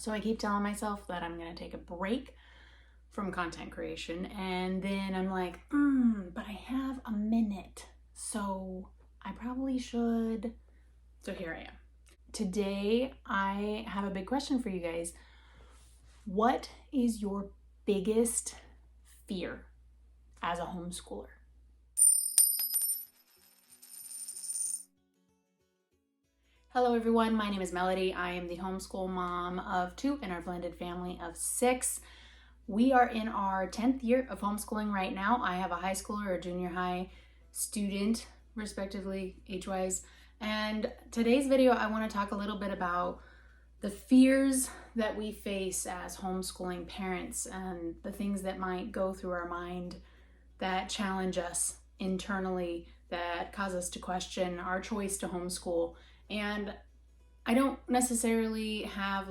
So I keep telling myself that I'm going to take a break from content creation, and then I'm like, but I have a minute, so I probably should. So here I am. Today, I have a big question for you guys. What is your biggest fear as a homeschooler? Hello everyone, my name is Melody. I am the homeschool mom of 2 in our blended family of 6. We are in our 10th year of homeschooling right now. I have a high schooler or junior high student, respectively, age-wise. And today's video, I want to talk a little bit about the fears that we face as homeschooling parents and the things that might go through our mind that challenge us internally, that cause us to question our choice to homeschool. And I don't necessarily have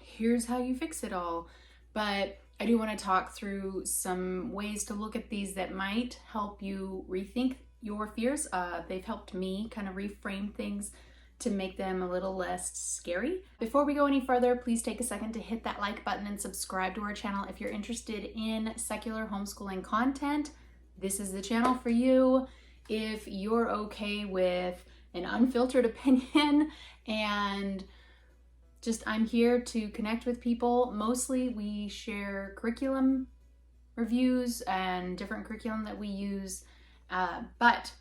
here's how you fix it all, but I do want to talk through some ways to look at these that might help you rethink your fears. They've helped me kind of reframe things to make them a little less scary. Before we go any further, please take a second to hit that like button and subscribe to our channel. If you're interested in secular homeschooling content, this is the channel for you. If you're okay with an unfiltered opinion and I'm here to connect with people. Mostly we share curriculum reviews and different curriculum that we use. But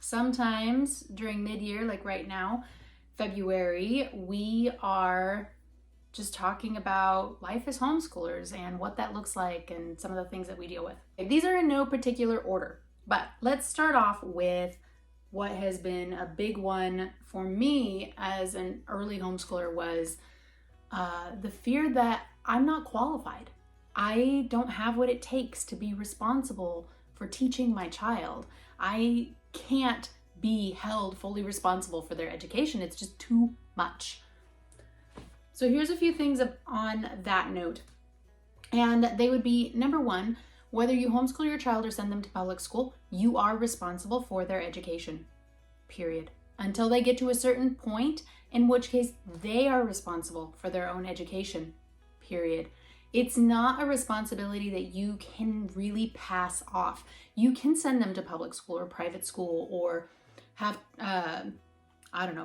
sometimes during mid-year, like right now, February, we are just talking about life as homeschoolers and what that looks like and some of the things that we deal with. These are in no particular order, but let's start off with what has been a big one for me as an early homeschooler was the fear that I'm not qualified. I don't have what it takes to be responsible for teaching my child. I can't be held fully responsible for their education. It's just too much. So here's a few things on that note. And they would be, number one, whether you homeschool your child or send them to public school, you are responsible for their education, period. Until they get to a certain point, in which case they are responsible for their own education, period. It's not a responsibility that you can really pass off. You can send them to public school or private school or have,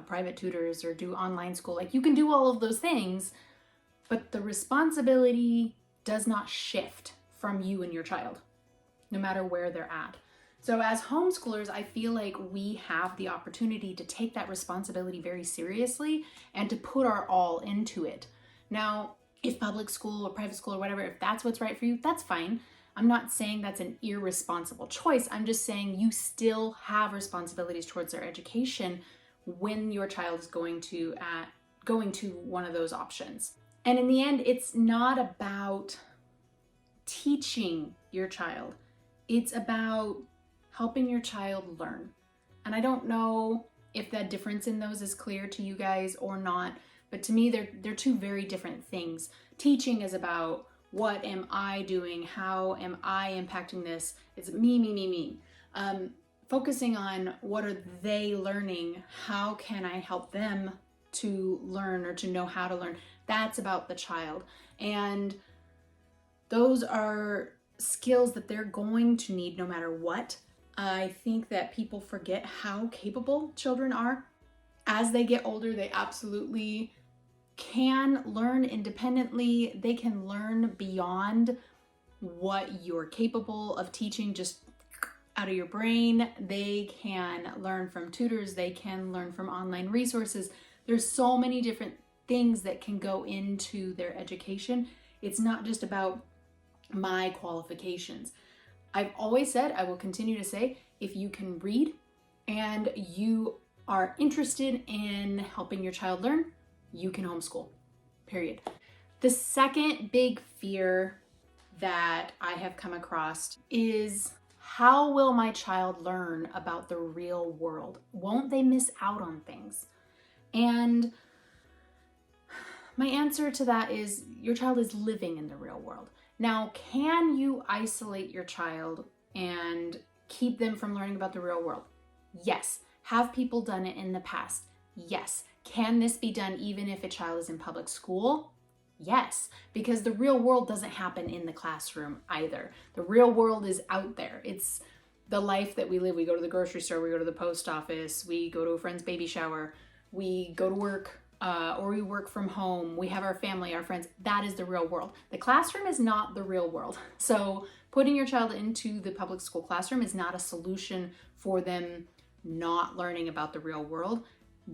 private tutors or do online school. You can do all of those things, but the responsibility does not shift from you and your child, no matter where they're at. So as homeschoolers, I feel like we have the opportunity to take that responsibility very seriously and to put our all into it. Now, if public school or private school or whatever, if that's what's right for you, that's fine. I'm not saying that's an irresponsible choice. I'm just saying you still have responsibilities towards their education when your child is going to one of those options. And in the end, it's not about teaching your child. It's about helping your child learn. And I don't know if that difference in those is clear to you guys or not, but to me, they're two very different things. Teaching is about what am I doing? How am I impacting this? It's me. Focusing on what are they learning? How can I help them to learn or to know how to learn? That's about the child. And those are skills that they're going to need no matter what. I think that people forget how capable children are. As they get older, they absolutely can learn independently. They can learn beyond what you're capable of teaching just out of your brain. They can learn from tutors. They can learn from online resources. There's so many different things that can go into their education. It's not just about my qualifications. I've always said, I will continue to say, if you can read and you are interested in helping your child learn, you can homeschool, period. The second big fear that I have come across is, how will my child learn about the real world? Won't they miss out on things? And my answer to that is, your child is living in the real world. Now, can you isolate your child and keep them from learning about the real world? Yes. Have people done it in the past? Yes. Can this be done even if a child is in public school? Yes, because the real world doesn't happen in the classroom either. The real world is out there. It's the life that we live. We go to the grocery store, we go to the post office, we go to a friend's baby shower, we go to work, or we work from home, we have our family, our friends. That is the real world. The classroom is not the real world. So putting your child into the public school classroom is not a solution for them not learning about the real world.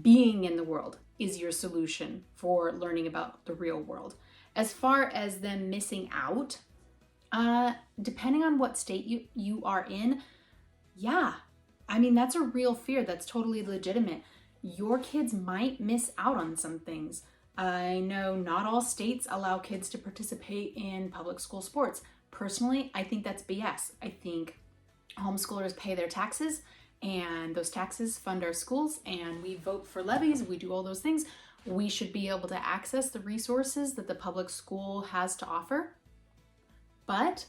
Being in the world is your solution for learning about the real world. As far as them missing out, depending on what state you are in, yeah, I mean, that's a real fear. That's totally legitimate. Your kids might miss out on some things. I know not all states allow kids to participate in public school sports. Personally, I think that's BS. I think homeschoolers pay their taxes, and those taxes fund our schools, and we vote for levies, we do all those things. We should be able to access the resources that the public school has to offer, but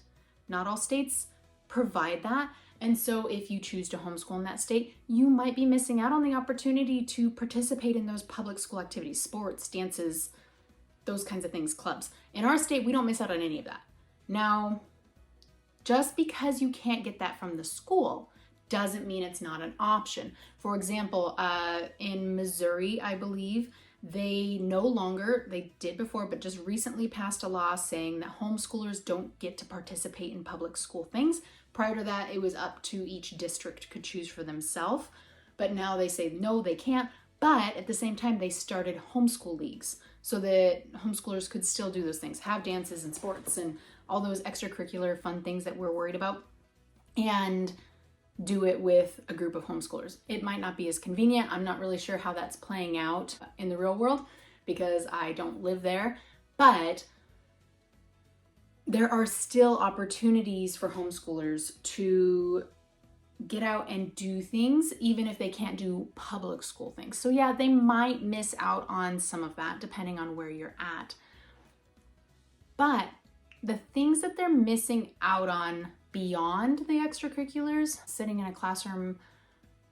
not all states provide that. And so if you choose to homeschool in that state, you might be missing out on the opportunity to participate in those public school activities, sports, dances, those kinds of things, clubs. In our state, we don't miss out on any of that. Now, just because you can't get that from the school doesn't mean it's not an option. For example, in Missouri, I believe, they did before, but just recently passed a law saying that homeschoolers don't get to participate in public school things. Prior to that, it was up to each district could choose for themselves. But now they say, no, they can't. But at the same time, they started homeschool leagues so that homeschoolers could still do those things, have dances and sports and all those extracurricular fun things that we're worried about, and do it with a group of homeschoolers. It might not be as convenient. I'm not really sure how that's playing out in the real world because I don't live there, but there are still opportunities for homeschoolers to get out and do things, even if they can't do public school things. So yeah, they might miss out on some of that depending on where you're at. But the things that they're missing out on beyond the extracurriculars, sitting in a classroom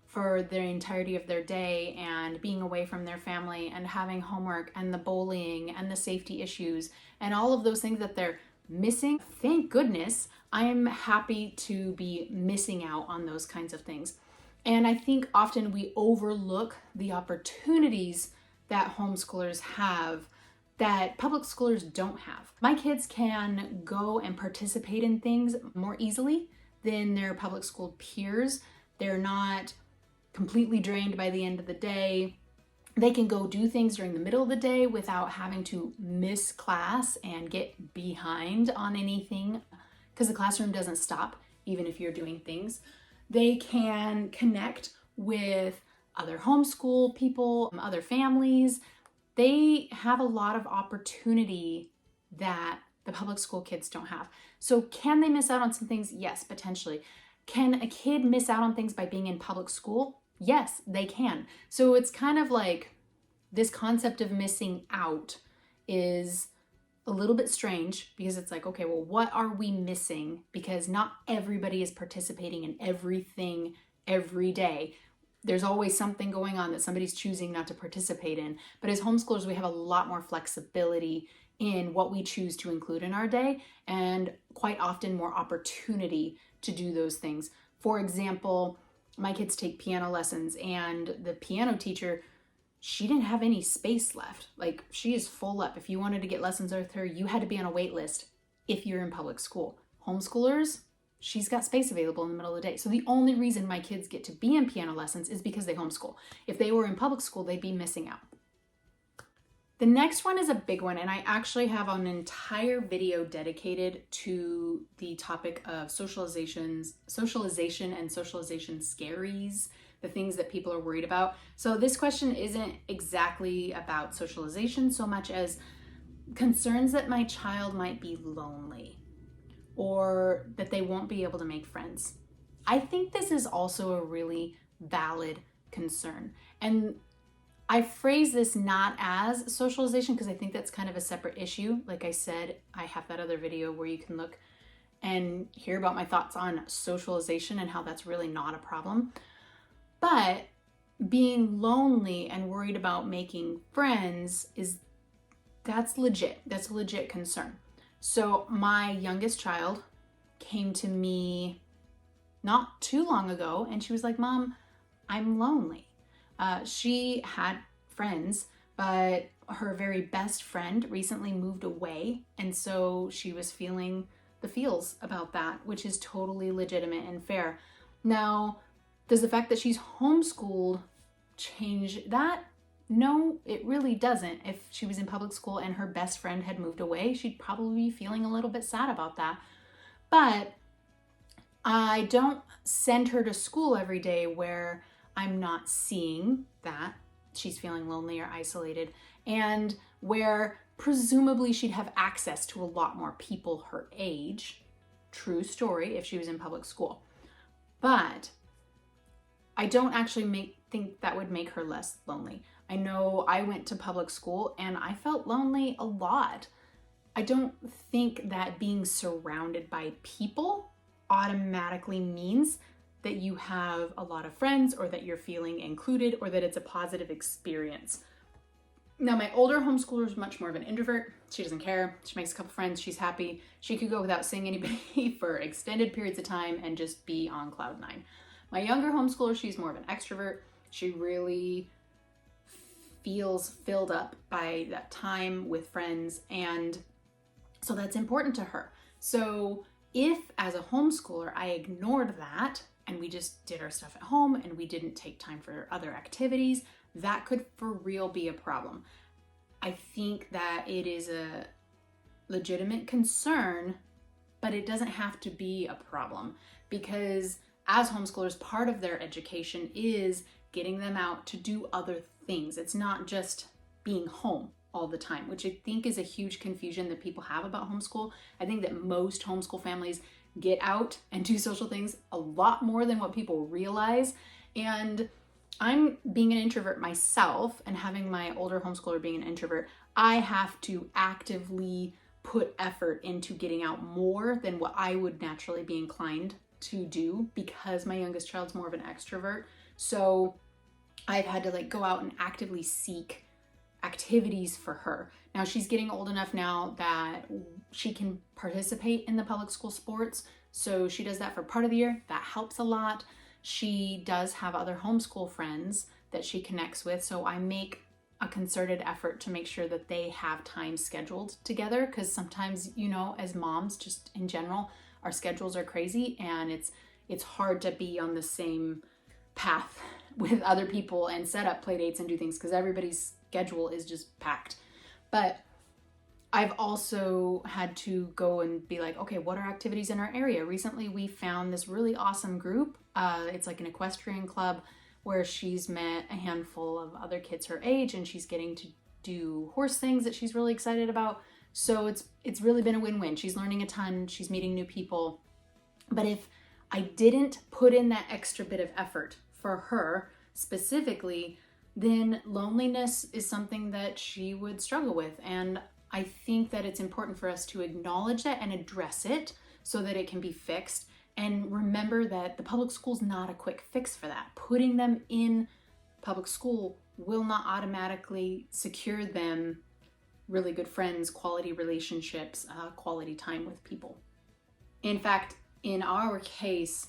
for the entirety of their day and being away from their family and having homework and the bullying and the safety issues and all of those things that they're missing, thank goodness, I'm happy to be missing out on those kinds of things. And I think often we overlook the opportunities that homeschoolers have that public schoolers don't have. My kids can go and participate in things more easily than their public school peers. They're not completely drained by the end of the day. They can go do things during the middle of the day without having to miss class and get behind on anything because the classroom doesn't stop even if you're doing things. They can connect with other homeschool people, other families. They have a lot of opportunity that the public school kids don't have. So can they miss out on some things? Yes, potentially. Can a kid miss out on things by being in public school? Yes, they can. So it's kind of like this concept of missing out is a little bit strange because it's like, okay, well, what are we missing? Because not everybody is participating in everything every day. There's always something going on that somebody's choosing not to participate in. But as homeschoolers, we have a lot more flexibility in what we choose to include in our day and quite often more opportunity to do those things. For example, my kids take piano lessons and the piano teacher, she didn't have any space left. Like, she is full up. If you wanted to get lessons with her, you had to be on a wait list if you're in public school. Homeschoolers, she's got space available in the middle of the day. So the only reason my kids get to be in piano lessons is because they homeschool. If they were in public school, they'd be missing out. The next one is a big one, and I actually have an entire video dedicated to the topic of socialization and socialization scaries, the things that people are worried about. So this question isn't exactly about socialization so much as concerns that my child might be lonely or that they won't be able to make friends. I think this is also a really valid concern. And I phrase this not as socialization because I think that's kind of a separate issue. Like I said, I have that other video where you can look and hear about my thoughts on socialization and how that's really not a problem. But being lonely and worried about making friends that's legit. That's a legit concern. So my youngest child came to me not too long ago and she was like, Mom, I'm lonely. She had friends, but her very best friend recently moved away. And so she was feeling the feels about that, which is totally legitimate and fair. Now, does the fact that she's homeschooled change that? No, it really doesn't. If she was in public school and her best friend had moved away, she'd probably be feeling a little bit sad about that. But I don't send her to school every day where I'm not seeing that she's feeling lonely or isolated, and where presumably she'd have access to a lot more people her age. True story if she was in public school. But I don't actually think that would make her less lonely. I know I went to public school and I felt lonely a lot. I don't think that being surrounded by people automatically means that you have a lot of friends or that you're feeling included or that it's a positive experience. Now, my older homeschooler is much more of an introvert. She doesn't care. She makes a couple friends. She's happy. She could go without seeing anybody for extended periods of time and just be on cloud nine. My younger homeschooler, she's more of an extrovert. She really feels filled up by that time with friends, and so that's important to her. So if as a homeschooler I ignored that and we just did our stuff at home and we didn't take time for other activities, that could for real be a problem. I think that it is a legitimate concern, but it doesn't have to be a problem, because as homeschoolers, part of their education is getting them out to do other things. It's not just being home all the time, which I think is a huge confusion that people have about homeschool. I think that most homeschool families get out and do social things a lot more than what people realize. And I'm being an introvert myself, and having my older homeschooler being an introvert, I have to actively put effort into getting out more than what I would naturally be inclined to do, because my youngest child's more of an extrovert. So I've had to go out and actively seek activities for her. Now she's getting old enough now that she can participate in the public school sports. So she does that for part of the year. That helps a lot. She does have other homeschool friends that she connects with. So I make a concerted effort to make sure that they have time scheduled together, because sometimes, as moms, just in general, our schedules are crazy and it's hard to be on the same path with other people and set up play dates and do things, because everybody's schedule is just packed. But I've also had to go and be like, okay, what are activities in our area? Recently, we found this really awesome group. It's like an equestrian club where she's met a handful of other kids her age, and she's getting to do horse things that she's really excited about. So it's really been a win-win. She's learning a ton. She's meeting new people. But if I didn't put in that extra bit of effort for her specifically, then loneliness is something that she would struggle with. And I think that it's important for us to acknowledge that and address it so that it can be fixed. And remember that the public school is not a quick fix for that. Putting them in public school will not automatically secure them really good friends, quality relationships, quality time with people. In fact, in our case,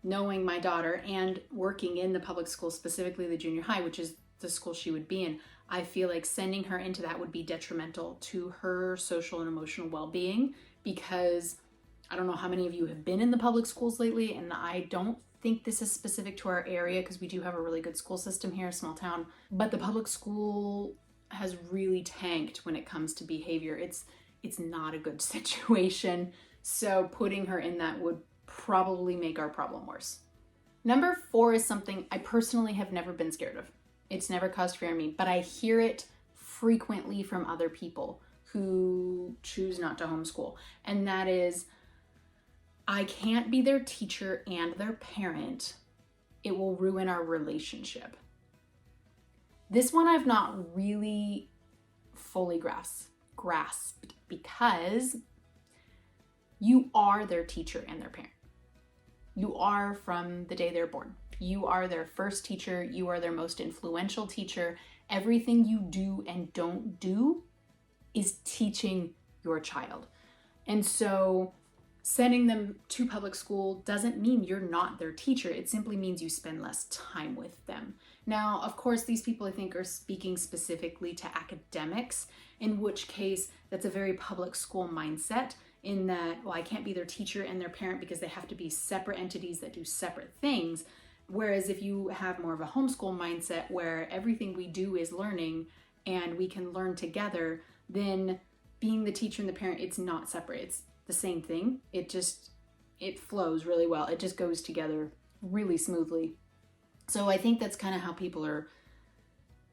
knowing my daughter and working in the public school, specifically the junior high, which is the school she would be in, I feel like sending her into that would be detrimental to her social and emotional well-being, because I don't know how many of you have been in the public schools lately, and I don't think this is specific to our area because we do have a really good school system here, small town, but the public school has really tanked when it comes to behavior. It's not a good situation. So putting her in that would probably make our problem worse. Number 4 is something I personally have never been scared of. It's never caused fear in me, but I hear it frequently from other people who choose not to homeschool. And that is, I can't be their teacher and their parent. It will ruin our relationship. This one I've not really fully grasped, because you are their teacher and their parent. You are from the day they're born. You are their first teacher. You are their most influential teacher. Everything you do and don't do is teaching your child. And so sending them to public school doesn't mean you're not their teacher. It simply means you spend less time with them. Now, of course, these people I think are speaking specifically to academics, in which case that's a very public school mindset in that, well, I can't be their teacher and their parent because they have to be separate entities that do separate things. Whereas if you have more of a homeschool mindset where everything we do is learning and we can learn together, then being the teacher and the parent, it's not separate. It's the same thing. It flows really well. It just goes together really smoothly. So I think that's kind of how people are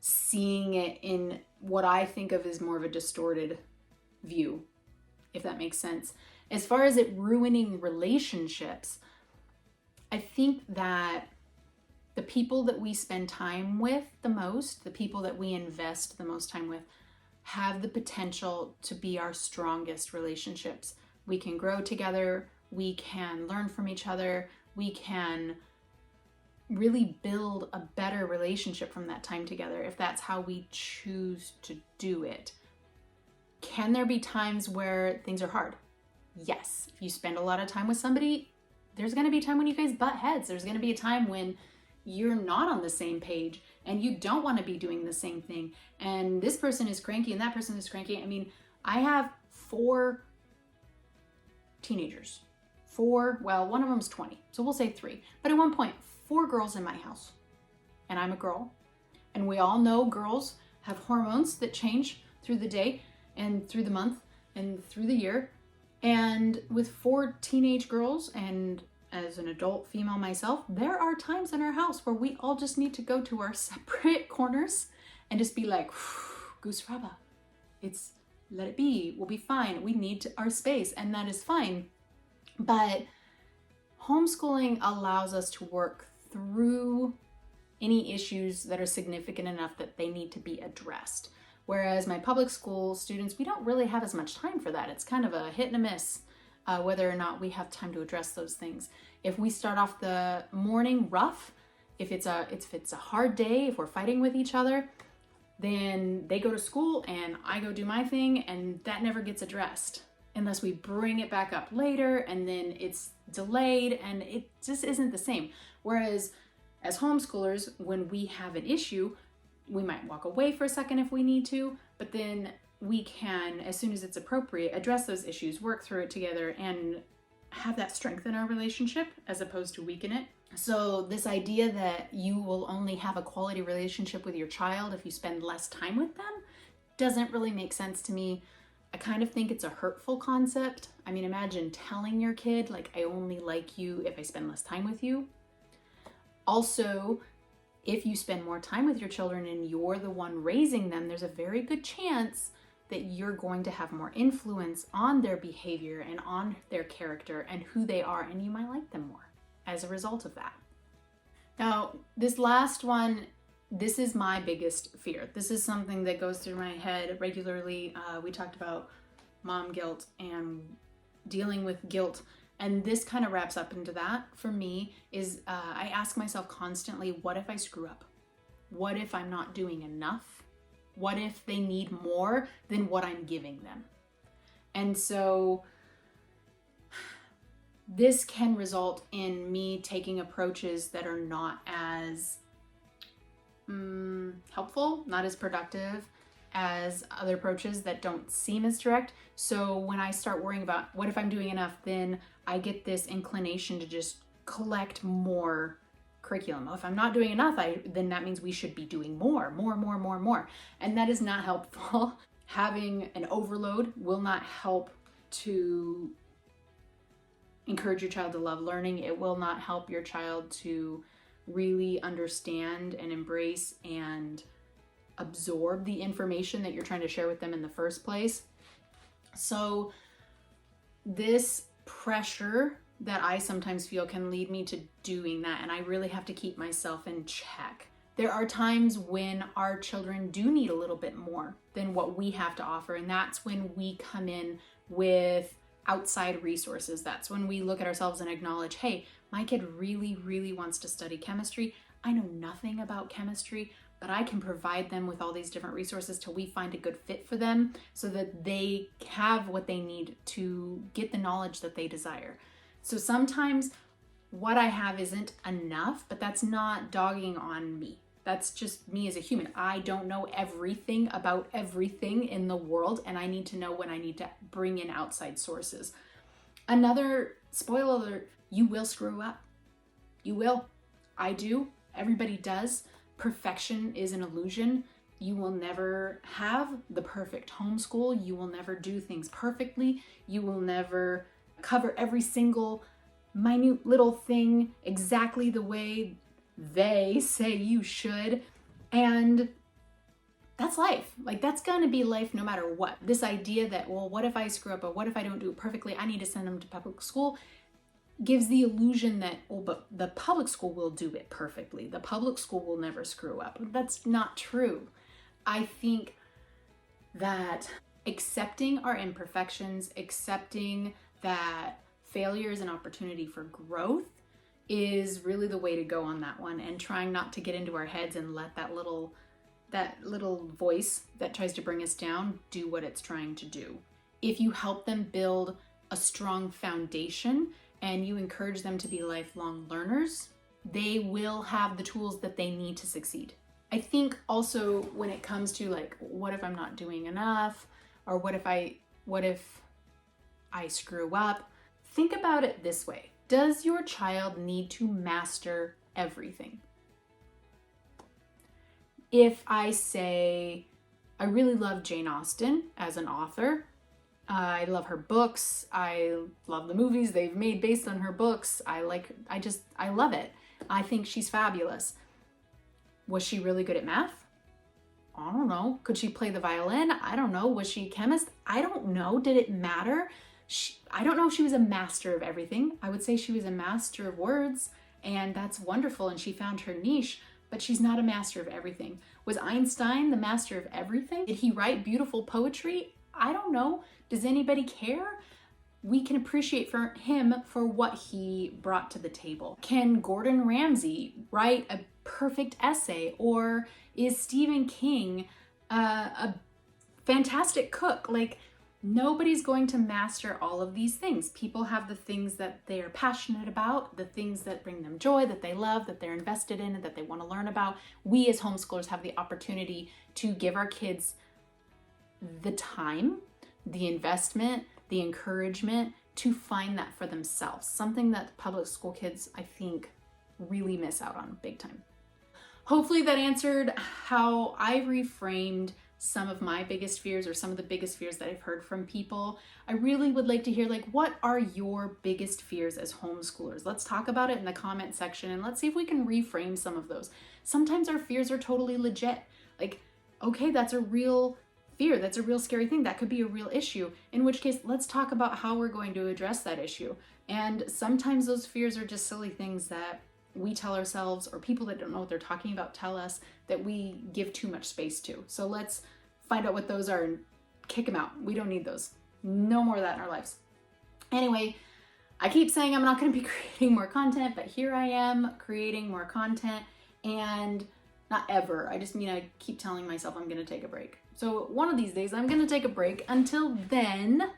seeing it in what I think of as more of a distorted view, if that makes sense. As far as it ruining relationships, I think that the people that we spend time with the most, the people that we invest the most time with, have the potential to be our strongest relationships. We can grow together, we can learn from each other, we can really build a better relationship from that time together if that's how we choose to do it. Can there be times where things are hard? Yes. If you spend a lot of time with somebody, there's going to be a time when you guys butt heads. There's going to be a time when you're not on the same page and you don't want to be doing the same thing. And this person is cranky and that person is cranky. I mean, I have 4 teenagers. 4, well, one of them's 20, so we'll say 3. But at one point, 4 girls in my house. And I'm a girl. And we all know girls have hormones that change through the day and through the month and through the year. And with 4 teenage girls, and as an adult female myself, there are times in our house where we all just need to go to our separate corners and just be like, goose raba. Let it be. We'll be fine. We need our space, and that is fine. But homeschooling allows us to work through any issues that are significant enough that they need to be addressed. Whereas my public school students, we don't really have as much time for that. It's kind of a hit and a miss whether or not we have time to address those things. If we start off the morning rough, if it's a hard day, if we're fighting with each other, then they go to school and I go do my thing, and that never gets addressed unless we bring it back up later, and then it's delayed and it just isn't the same. Whereas as homeschoolers, when we have an issue, we might walk away for a second if we need to, but then we can, as soon as it's appropriate, address those issues, work through it together, and have that strengthen our relationship as opposed to weaken it. So this idea that you will only have a quality relationship with your child if you spend less time with them doesn't really make sense to me. I kind of think it's a hurtful concept. I mean, imagine telling your kid, like, I only like you if I spend less time with you. Also, if you spend more time with your children and you're the one raising them, there's a very good chance that you're going to have more influence on their behavior and on their character and who they are, and you might like them more as a result of that. Now, this last one, this is my biggest fear. This is something that goes through my head regularly. We talked about mom guilt and dealing with guilt, and this kind of wraps up into that for me is I ask myself constantly, what if I screw up? What if I'm not doing enough? What if they need more than what I'm giving them? And so this can result in me taking approaches that are not as helpful, not as productive as other approaches that don't seem as direct. So when I start worrying about what if I'm doing enough, then I get this inclination to just collect more curriculum. If I'm not doing enough, then that means we should be doing more. And that is not helpful. Having an overload will not help to encourage your child to love learning. It will not help your child to really understand and embrace and absorb the information that you're trying to share with them in the first place. So this pressure that I sometimes feel can lead me to doing that, and I really have to keep myself in check. There are times when our children do need a little bit more than what we have to offer, and that's when we come in with outside resources. That's when we look at ourselves and acknowledge, hey, my kid really, really wants to study chemistry. I know nothing about chemistry, but I can provide them with all these different resources till we find a good fit for them so that they have what they need to get the knowledge that they desire. So sometimes what I have isn't enough, but that's not dogging on me. That's just me as a human. I don't know everything about everything in the world, and I need to know when I need to bring in outside sources. Another spoiler alert, you will screw up. You will. I do. Everybody does. Perfection is an illusion. You will never have the perfect homeschool. You will never do things perfectly. You will never cover every single minute little thing exactly the way they say you should. And that's life. Like, that's gonna be life no matter what. This idea that, well, what if I screw up, or what if I don't do it perfectly? I need to send them to public school, gives the illusion that, oh, but the public school will do it perfectly. The public school will never screw up. That's not true. I think that accepting our imperfections, accepting that failure is an opportunity for growth is really the way to go on that one, and trying not to get into our heads and let that little voice that tries to bring us down do what it's trying to do. If you help them build a strong foundation and you encourage them to be lifelong learners, they will have the tools that they need to succeed. I think also when it comes to like, what if I'm not doing enough? Or what if I screw up? Think about it this way. Does your child need to master everything? If I say, I really love Jane Austen as an author, I love her books, I love the movies they've made based on her books, I love it. I think she's fabulous. Was she really good at math? I don't know. Could she play the violin? I don't know. Was she a chemist? I don't know. Did it matter? I don't know if she was a master of everything. I would say she was a master of words, and that's wonderful, and she found her niche, but she's not a master of everything. Was Einstein the master of everything? Did he write beautiful poetry? I don't know. Does anybody care? We can appreciate him for what he brought to the table. Can Gordon Ramsay write a perfect essay? Or is Stephen King a fantastic cook? Like, nobody's going to master all of these things. People have the things that they are passionate about, the things that bring them joy, that they love, that they're invested in, and that they want to learn about. We as homeschoolers have the opportunity to give our kids the time, the investment, the encouragement to find that for themselves. Something that public school kids, I think, really miss out on big time. Hopefully that answered how I reframed some of my biggest fears, or some of the biggest fears that I've heard from people. I really would like to hear, like, what are your biggest fears as homeschoolers? Let's talk about it in the comment section, and let's see if we can reframe some of those. Sometimes our fears are totally legit. Like, okay, that's a real fear. That's a real scary thing. That could be a real issue. In which case, let's talk about how we're going to address that issue. And sometimes those fears are just silly things that we tell ourselves, or people that don't know what they're talking about tell us, that we give too much space to. So let's find out what those are and kick them out. We don't need those. No more of that in our lives. Anyway, I keep saying I'm not going to be creating more content, but here I am creating more content, and not ever. I just mean I keep telling myself I'm going to take a break. So one of these days I'm going to take a break. Until then,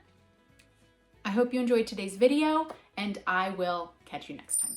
I hope you enjoyed today's video, and I will catch you next time.